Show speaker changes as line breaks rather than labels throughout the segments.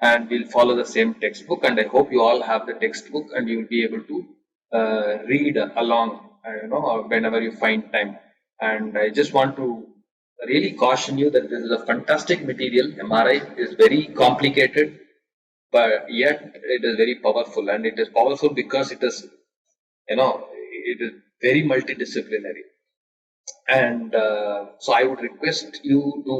and we'll follow the same textbook. And I hope you all have the textbook and you will be able to read along, whenever you find time. And I just want to really caution you that this is a fantastic material. MRI is very complicated, but yet it is very powerful, and it is powerful because it is, it is very multidisciplinary. And so I would request you to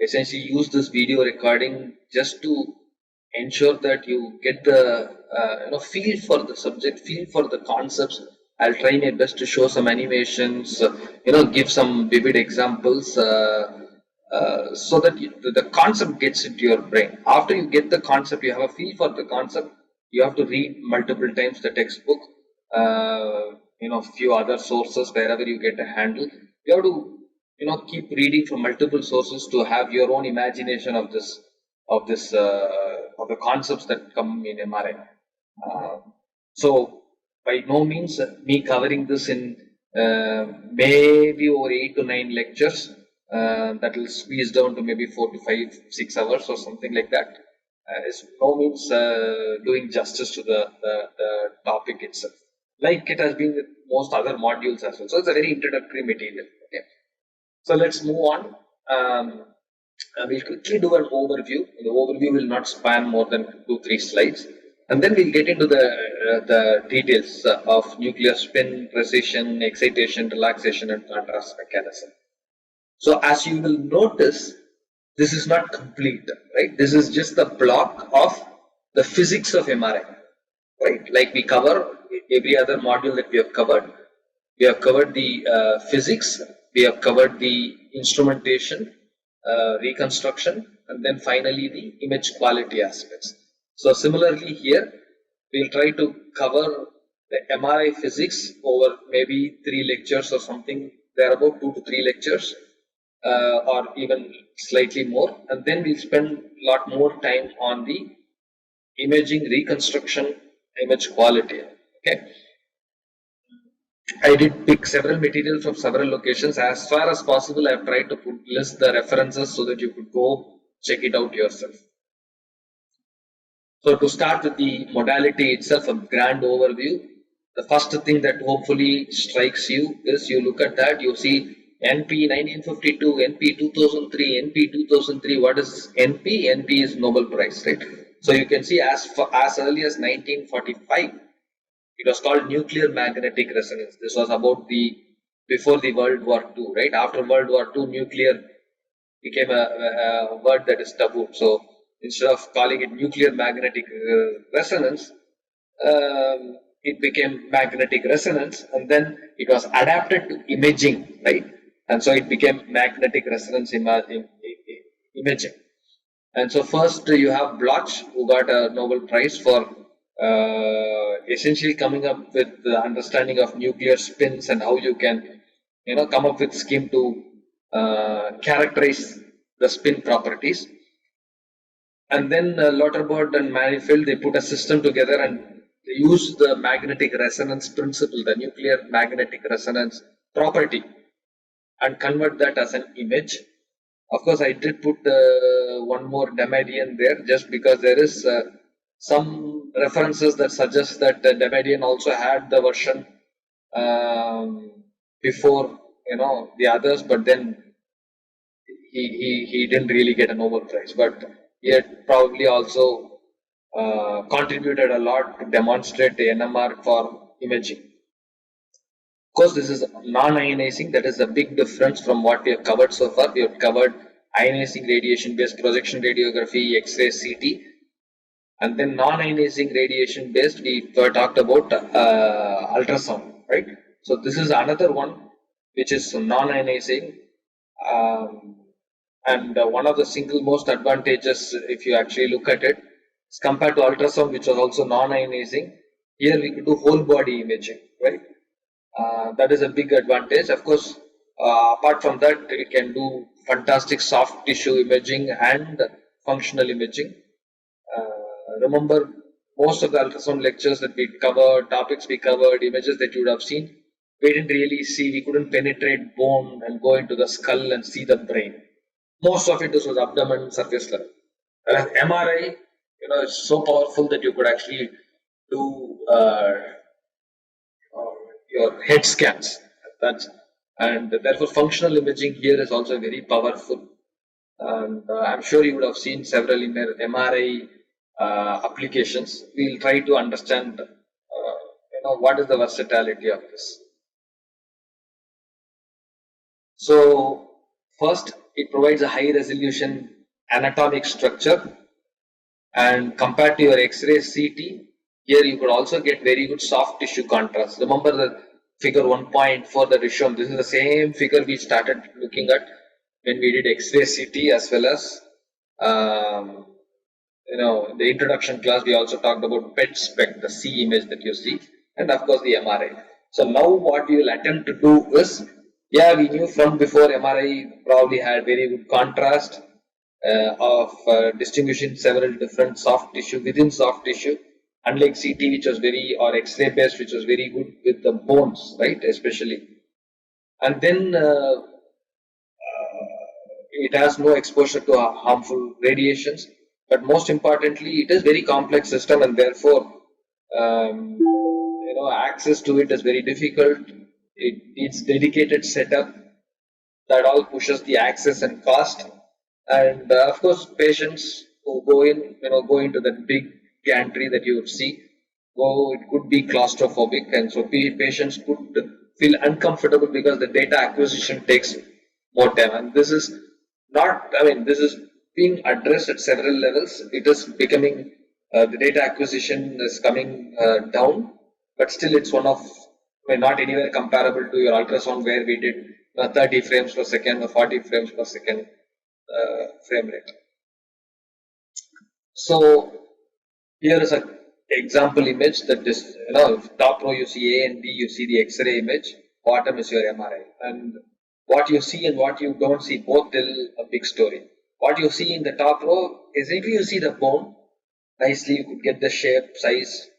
essentially use this video recording just to ensure that you get the feel for the subject, feel for the concepts. I'll try my best to show some animations, give some vivid examples, so that the concept gets into your brain. After you get the concept, you have a feel for the concept. You have to read multiple times the textbook, few other sources wherever you get a handle. You have to keep reading from multiple sources to have your own imagination of the concepts that come in MRI. So by no means me covering this in maybe over 8 to 9 lectures, that will squeeze down to maybe 4 to 5, 6 hours or something like that, is no means doing justice to the topic itself, like it has been with most other modules as well. So it's a very introductory material. Okay. So let's move on. We'll quickly do an overview. The overview will not span more than 2-3 slides, and then we'll get into the details of nuclear spin, precision, excitation, relaxation, and contrast mechanism. So as you will notice, this is not complete, right? This is just the block of the physics of MRI, right? Like we cover every other module that we have covered. We have covered the physics, we have covered the instrumentation, reconstruction, and then finally the image quality aspects. So similarly here, we'll try to cover the MRI physics over maybe 3 lectures or something, there about 2 to 3 lectures, or even slightly more, and then we'll spend a lot more time on the imaging, reconstruction, image quality. Okay. I did pick several materials from several locations. As far as possible, I have tried to list the references so that you could go check it out yourself. So to start with the modality itself, a grand overview, the first thing that hopefully strikes you is you look at that, you see NP 1952, NP 2003, NP 2003. What is NP? NP is Nobel Prize, right? So you can see as early as 1945, it was called nuclear magnetic resonance. This was about before the World War II, right? After World War II, nuclear became a word that is taboo. So instead of calling it nuclear magnetic resonance, it became magnetic resonance, and then it was adapted to imaging, right? And so it became magnetic resonance imaging. And so first you have Bloch, who got a Nobel Prize for essentially coming up with the understanding of nuclear spins and how you can, come up with scheme to characterize the spin properties. And then Lauterbach and Manifold, they put a system together and they used the magnetic resonance principle, the nuclear magnetic resonance property, and convert that as an image. Of course, I did put one more Demadian there just because there is some references that suggest that Demadian also had the version before the others, but then he didn't really get a Nobel Prize. But he had probably also contributed a lot to demonstrate the NMR for imaging. Of course, this is non-ionizing. That is a big difference from what we have covered so far. We have covered ionizing radiation-based projection radiography, X-ray, CT, and then non-ionizing radiation-based, we talked about ultrasound, right? So this is another one which is non-ionizing, and one of the single most advantages, if you actually look at it, is compared to ultrasound, which was also non-ionizing. Here we could do whole body imaging, right? That is a big advantage. Of course, apart from that, it can do fantastic soft tissue imaging and functional imaging. Remember, most of the ultrasound lectures that we covered, topics we covered, images that you would have seen, we didn't really see, we couldn't penetrate bone and go into the skull and see the brain. Most of it was abdomen, surface level. Whereas MRI, it's so powerful that you could actually do your head scans. That's and therefore functional imaging here is also very powerful. And I'm sure you would have seen several in MRI applications. We'll try to understand, what is the versatility of this. So first, it provides a high resolution anatomic structure, and compared to your X-ray CT, here you could also get very good soft tissue contrast. Remember the figure 1.4 that is shown. This is the same figure we started looking at when we did X-ray CT, as well as um, in the introduction class we also talked about PET spec, the C image that you see, and of course the MRI. So now what we will attempt to do is, yeah, we knew from before MRI probably had very good contrast of distinguishing several different soft tissue within soft tissue, unlike CT, which was very, or X-ray based, which was very good with the bones, right, especially. And then it has no exposure to harmful radiations, but most importantly, it is very complex system, and therefore, access to it is very difficult. It needs dedicated setup that all pushes the access and cost. And of course, patients who go into that big gantry that you would see, it could be claustrophobic, and so patients could feel uncomfortable because the data acquisition takes more time. And this is not, I mean, this is being addressed at several levels. It is becoming, the data acquisition is coming down, but still it's one of, not anywhere comparable to your ultrasound where we did 30 frames per second or 40 frames per second frame rate. So here is an example image that is, top row you see A and B, you see the X-ray image, bottom is your MRI. And what you see and what you don't see both tell a big story. What you see in the top row is if you see the bone, nicely you could get the shape, size,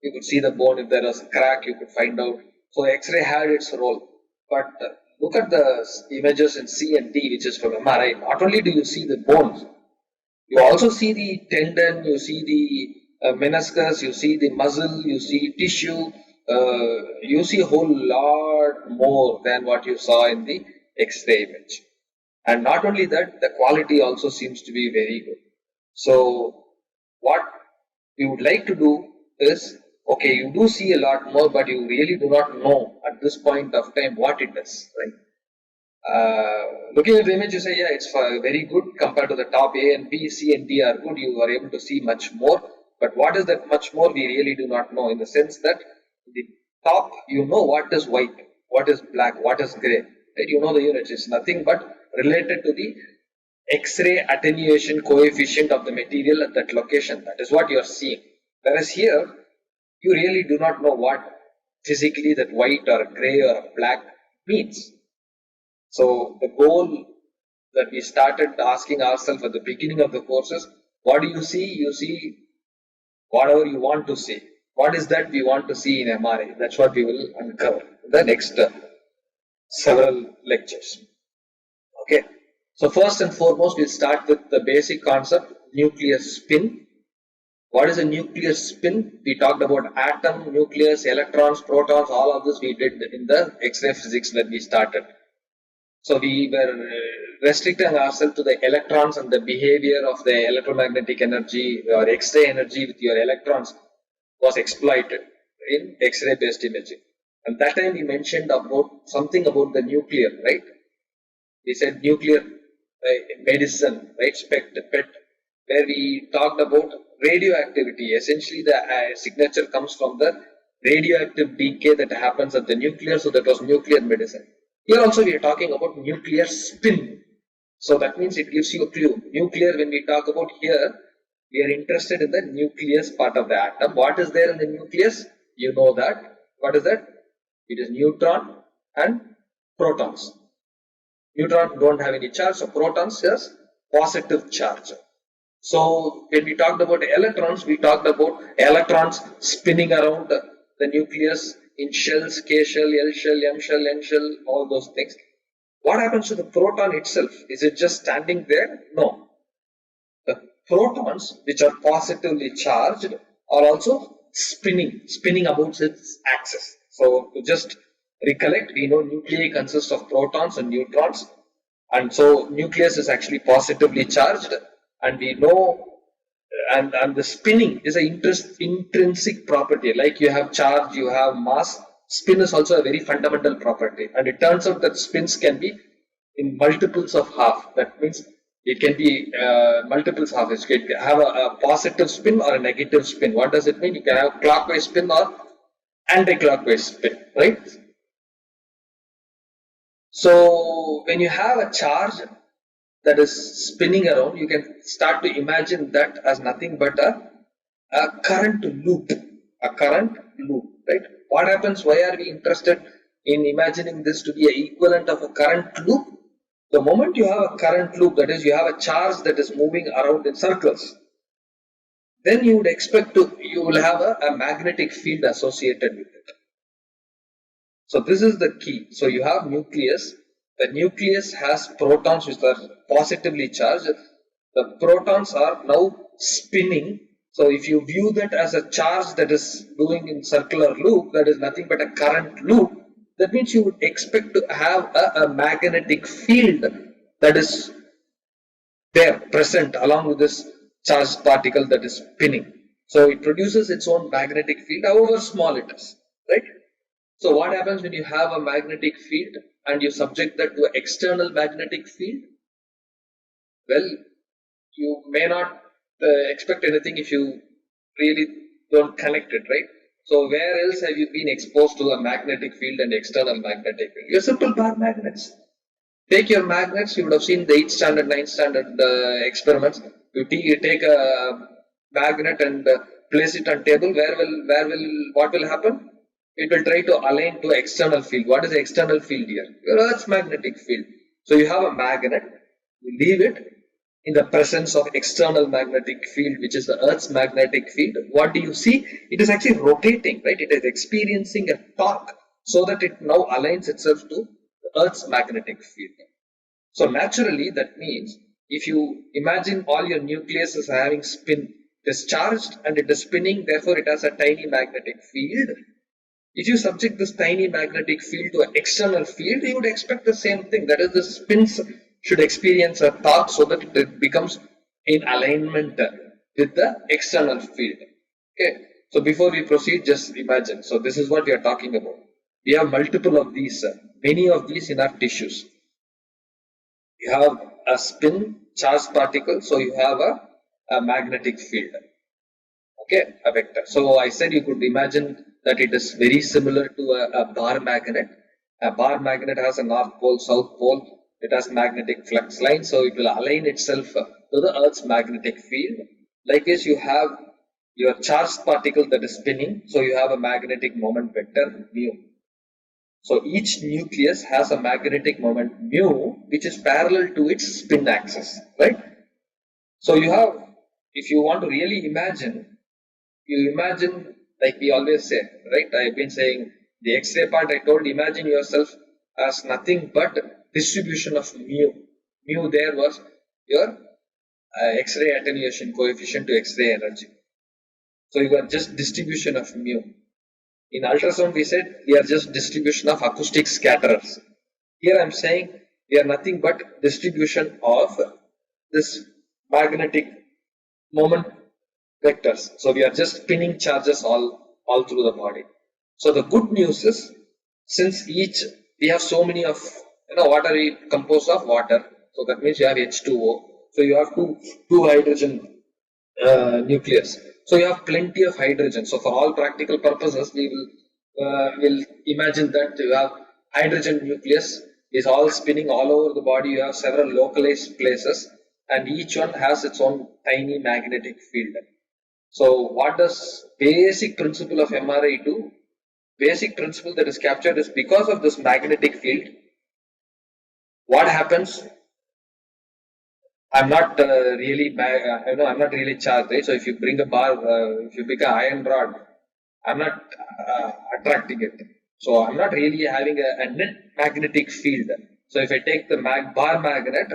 you could see the bone. If there was a crack, you could find out. So X-ray had its role. But look at the images in C and D, which is from MRI. Not only do you see the bones, you also see the tendon, you see the meniscus, you see the muscle, you see tissue, you see a whole lot more than what you saw in the X-ray image. And not only that, the quality also seems to be very good. So what we would like to do is, okay, you do see a lot more, but you really do not know at this point of time what it is, right? Looking at the image, you say, yeah, it's very good compared to the top A and B, C and D are good. You are able to see much more. But what is that much more? We really do not know, in the sense that the top, you know what is white, what is black, what is gray. Right? You know the units. It's nothing but related to the X-ray attenuation coefficient of the material at that location. That is what you are seeing. Whereas here, you really do not know what physically that white or gray or black means. So the goal that we started asking ourselves at the beginning of the courses, what do you see? You see whatever you want to see. What is that we want to see in MRI? That's what we will uncover in the next several lectures. Okay. So first and foremost, we'll start with the basic concept, nuclear spin. What is a nuclear spin? We talked about atom, nucleus, electrons, protons, all of this we did in the X-ray physics that we started. So we were restricting ourselves to the electrons and the behavior of the electromagnetic energy or X-ray energy with your electrons was exploited in X-ray based imaging. And that time we mentioned about something about the nuclear, right? We said nuclear medicine, right? PET, where we talked about radioactivity. Essentially, the signature comes from the radioactive decay that happens at the nuclear. So that was nuclear medicine. Here also we are talking about nuclear spin. So that means it gives you a clue. Nuclear, when we talk about here, we are interested in the nucleus part of the atom. What is there in the nucleus? You know that. What is that? It is neutron and protons. Neutron don't have any charge, so protons has positive charge. So when we talked about electrons, we talked about electrons spinning around the nucleus in shells, K shell, L shell, M shell, N shell, all those things. What happens to the proton itself? Is it just standing there? No. The protons which are positively charged are also spinning about its axis. So to just recollect, we know nuclei consist of protons and neutrons, and so nucleus is actually positively charged, and we know, and the spinning is an intrinsic property. Like you have charge, you have mass. Spin is also a very fundamental property, and it turns out that spins can be in multiples of half. That means it can be multiples of half. It can have a positive spin or a negative spin. What does it mean? You can have clockwise spin or anti-clockwise spin, right? So when you have a charge that is spinning around, you can start to imagine that as nothing but a current loop, right? What happens? Why are we interested in imagining this to be an equivalent of a current loop? The moment you have a current loop, that is, you have a charge that is moving around in circles, then you would expect you will have a magnetic field associated with it. So this is the key. So you have nucleus. The nucleus has protons which are positively charged. The protons are now spinning. So if you view that as a charge that is doing in circular loop, that is nothing but a current loop. That means you would expect to have a magnetic field that is there present along with this charged particle that is spinning. So it produces its own magnetic field, however small it is, right? So what happens when you have a magnetic field and you subject that to an external magnetic field? Well, you may not expect anything if you really don't connect it, right? So where else have you been exposed to a magnetic field and external magnetic field? Your simple bar magnets. Take your magnets. You would have seen the 8th standard, 9th standard experiments. You take a magnet and place it on table. What will happen? It will try to align to external field. What is the external field here? Your Earth's magnetic field. So you have a magnet. You leave it in the presence of external magnetic field, which is the Earth's magnetic field. What do you see? It is actually rotating, right? It is experiencing a torque so that it now aligns itself to the Earth's magnetic field. So naturally, that means if you imagine all your nucleus is having spin, it is charged and it is spinning, therefore it has a tiny magnetic field. If you subject this tiny magnetic field to an external field, you would expect the same thing. That is, the spins should experience a torque so that it becomes in alignment with the external field. Okay. So before we proceed, just imagine. So this is what we are talking about. We have multiple of these, many of these in our tissues. You have a spin charged particle, so you have a magnetic field. Okay, a vector. So I said you could imagine that it is very similar to a bar magnet. A bar magnet has a north pole, south pole. It has magnetic flux lines, so it will align itself to the Earth's magnetic field. Likewise, you have your charged particle that is spinning, so you have a magnetic moment vector mu. So each nucleus has a magnetic moment mu, which is parallel to its spin axis, right? So you have, if you want to really imagine, you imagine, like we always say, right? I've been saying the X-ray part, I told, imagine yourself as nothing but distribution of mu. Mu there was your X-ray attenuation coefficient to X-ray energy. So you are just distribution of mu. In ultrasound, we said we are just distribution of acoustic scatterers. Here I am saying we are nothing but distribution of this magnetic moment vectors. So we are just spinning charges all through the body. So the good news is, since we have so many of, what are we composed of? Water. So that means you have H2O. So you have two hydrogen nucleus. So you have plenty of hydrogen. So for all practical purposes, we will imagine that you have hydrogen nucleus is all spinning all over the body. You have several localized places, and each one has its own tiny magnetic field. So what does basic principle of MRI do? Basic principle that is captured is, because of this magnetic field, what happens? I'm not I'm not really charged, right? So if you bring a bar, if you pick an iron rod, I'm not attracting it. So I'm not really having a net magnetic field. So if I take the bar magnet,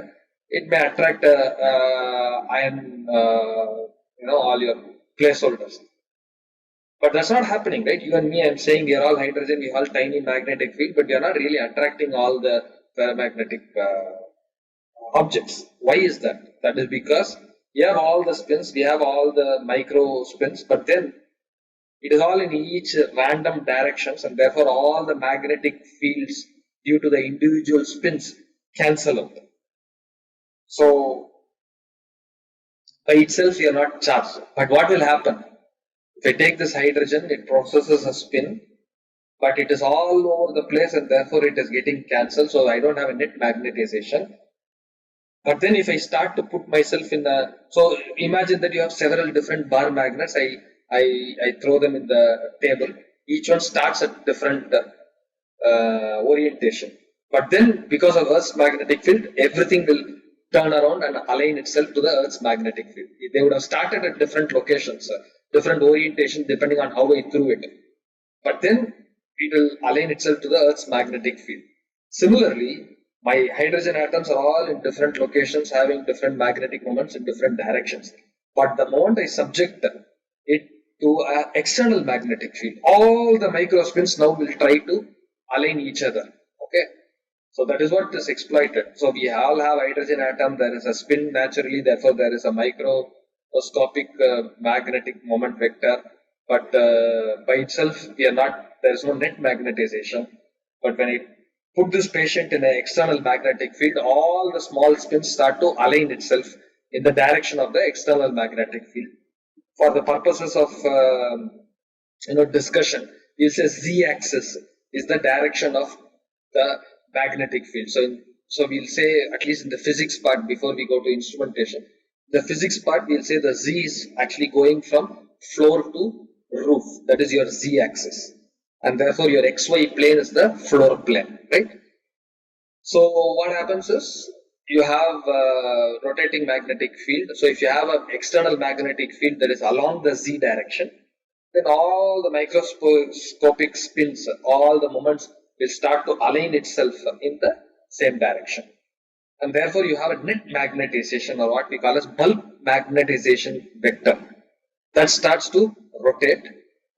it may attract iron, all your placeholders. But that's not happening, right? You and me, I'm saying we are all hydrogen, we all tiny magnetic field, but we are not really attracting all the paramagnetic objects. Why is that? That is because we have all the spins, we have all the micro spins, but then it is all in each random directions, and therefore all the magnetic fields due to the individual spins cancel out. So by itself you are not charged. But what will happen? If I take this hydrogen, it processes a spin, but it is all over the place and therefore it is getting cancelled. So I don't have a net magnetization. But then if I start to put myself in the, so imagine that you have several different bar magnets. I throw them in the table. Each one starts at different orientation. But then because of Earth's magnetic field, everything will turn around and align itself to the Earth's magnetic field. They would have started at different locations, different orientation depending on how I threw it. But then it will align itself to the Earth's magnetic field. Similarly, my hydrogen atoms are all in different locations having different magnetic moments in different directions. But the moment I subject it to an external magnetic field, all the microspins now will try to align each other. Okay. So that is what is exploited. So we all have hydrogen atom, there is a spin naturally, therefore there is a microscopic magnetic moment vector. But by itself, we are not, there is no net magnetization. But when I put this patient in an external magnetic field, all the small spins start to align itself in the direction of the external magnetic field. For the purposes of discussion, we say z-axis is the direction of the magnetic field. So we'll say, at least in the physics part before we go to instrumentation, the physics part we'll say the z is actually going from floor to roof. That is your z-axis, and therefore your xy plane is the floor plane, right? So what happens is you have a rotating magnetic field. So if you have an external magnetic field that is along the z direction, then all the microscopic spins, all the moments will start to align itself in the same direction. And therefore you have a net magnetization, or what we call as bulk magnetization vector, that starts to rotate.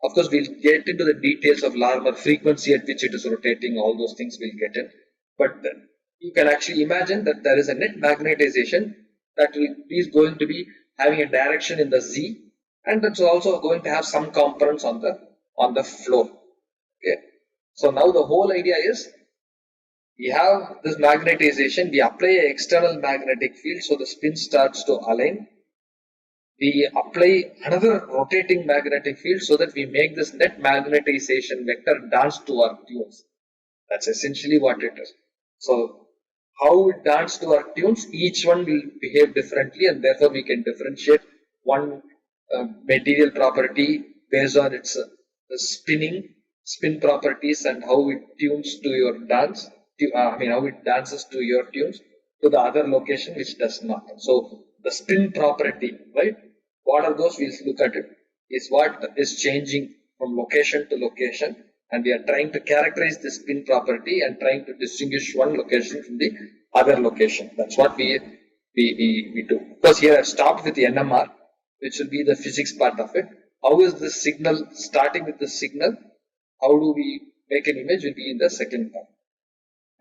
Of course, we'll get into the details of Larmor, frequency at which it is rotating, all those things we'll get in. But you can actually imagine that there is a net magnetization that is going to be having a direction in the z, and that's also going to have some components on the floor. Okay. So now the whole idea is we have this magnetization, we apply an external magnetic field, so the spin starts to align. We apply another rotating magnetic field so that we make this net magnetization vector dance to our tunes. That's essentially what it is. So how it dances to our tunes, each one will behave differently, and therefore we can differentiate one material property based on its spin properties and how it tunes to your dance. How it dances to your tunes to the other location which does not. So the spin property, right? What are those? We'll look at it. Is what is changing from location to location, and we are trying to characterize the spin property and trying to distinguish one location from the other location. That's what we do. Because here I've stopped with the NMR, which will be the physics part of it. How is the signal, starting with the signal, how do we make an image, will be in the second part.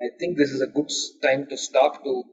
I think this is a good time to stop to